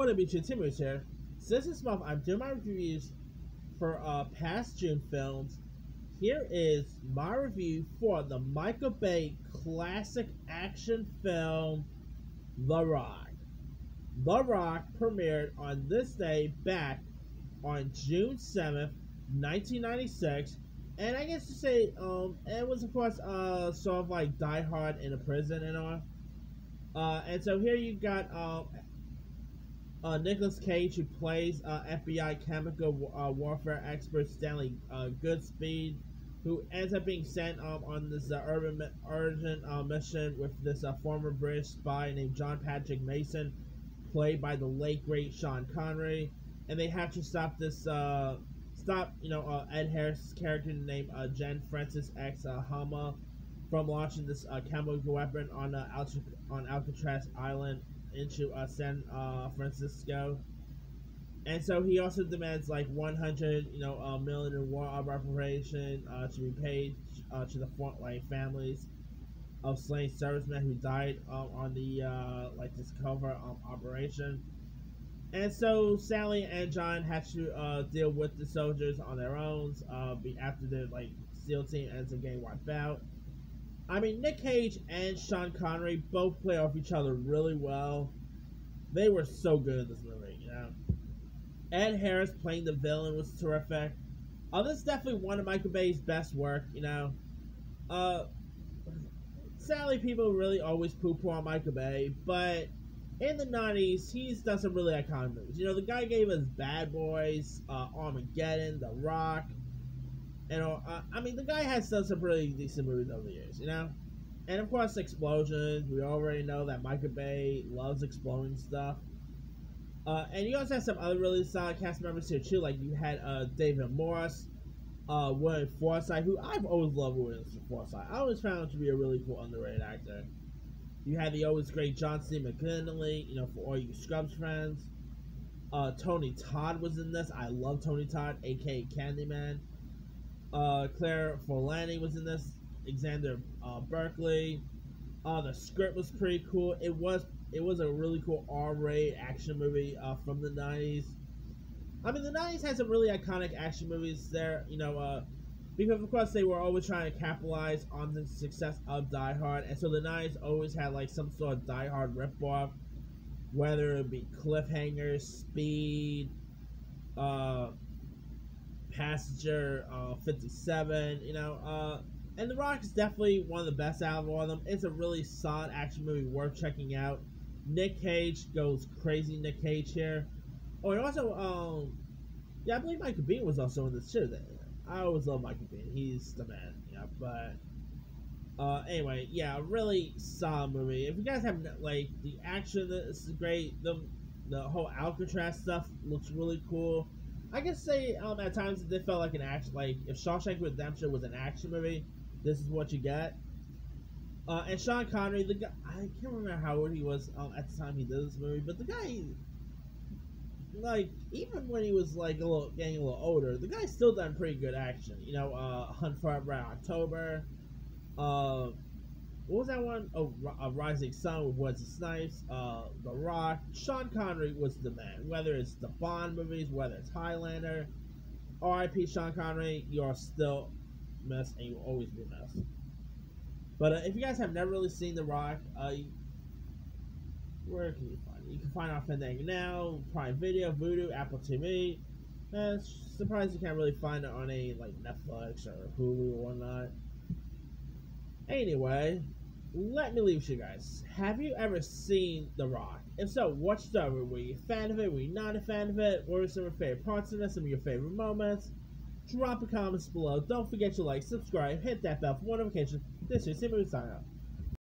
What up, YouTube? Timmons here. Since this month, I'm doing my reviews for past June films. Here is my review for the Michael Bay classic action film, The Rock. The Rock premiered on this day back on June 7th, 1996. And I guess to say, it was of course sort of like Die Hard in a prison and all. And so here you got Nicolas Cage, who plays FBI chemical warfare expert Stanley Goodspeed, who ends up being sent on this urgent mission with this former British spy named John Patrick Mason, played by the late great Sean Connery, and they have to stop Ed Harris' character named Jen Francis X Hama from launching this chemical weapon on Alcatraz Island into San Francisco. And so he also demands like 100 million in war reparation to be paid to the frontline families of slain servicemen who died on the this covert operation. And so Sally and John have to deal with the soldiers on their own after the SEAL team ends up getting wiped out. I mean, Nick Cage and Sean Connery both play off each other really well. They were so good in this movie, Ed Harris playing the villain was terrific. This is definitely one of Michael Bay's best work, Sadly, people really always poo-poo on Michael Bay, but in the 90s, he's done some really iconic movies. The guy gave us Bad Boys, Armageddon, The Rock. The guy has done some really decent movies over the years, And of course, explosions. We already know that Michael Bay loves exploding stuff. And you also have some other really solid cast members here too. Like you had David Morse, William Forsythe, who I've always loved William Forsythe. I always found him to be a really cool, underrated actor. You had the always great John C. McGinley, for all you Scrubs fans. Tony Todd was in this. I love Tony Todd, aka Candyman. Claire Forlani was in this. Alexander Berkeley. The script was pretty cool. It was a really cool R-rated action movie from the 90s. I mean, the 90s had some really iconic action movies there, because of course they were always trying to capitalize on the success of Die Hard, and so the 90s always had some sort of Die Hard ripoff, whether it be Cliffhanger, Speed, Passenger 57, and The Rock is definitely one of the best out of all of them. It's a really solid action movie worth checking out. Nick Cage goes crazy Nick Cage here. Oh, and also, I believe Michael Biehn was also in this too. I always love Michael Biehn. He's the man, but, anyway, yeah, really solid movie. If you guys have, the action, this is great. The whole Alcatraz stuff looks really cool. I can say, at times it felt like an action, if Shawshank Redemption was an action movie, this is what you get. And Sean Connery, the guy, I can't remember how old he was at the time he did this movie, but the guy, even when he was getting a little older, the guy's still done pretty good action. Hunt for Red October. What was that one? Oh, Rising Sun with Wesley Snipes. The Rock. Sean Connery was the man. Whether it's the Bond movies, whether it's Highlander, R.I.P. Sean Connery, you are still missed, and you will always be missed. But if you guys have never really seen The Rock, where can you find it? You can find it on Fandango Now, Prime Video, Vudu, Apple TV. Surprised you can't really find it on a Netflix or Hulu or whatnot. Anyway, let me leave with you guys. Have you ever seen The Rock? If so, what's the story? Were you a fan of it? Were you not a fan of it? What were some of your favorite parts of it? Some of your favorite moments? Drop a comment below. Don't forget to subscribe, hit that bell for notifications. This is Timmons signing out.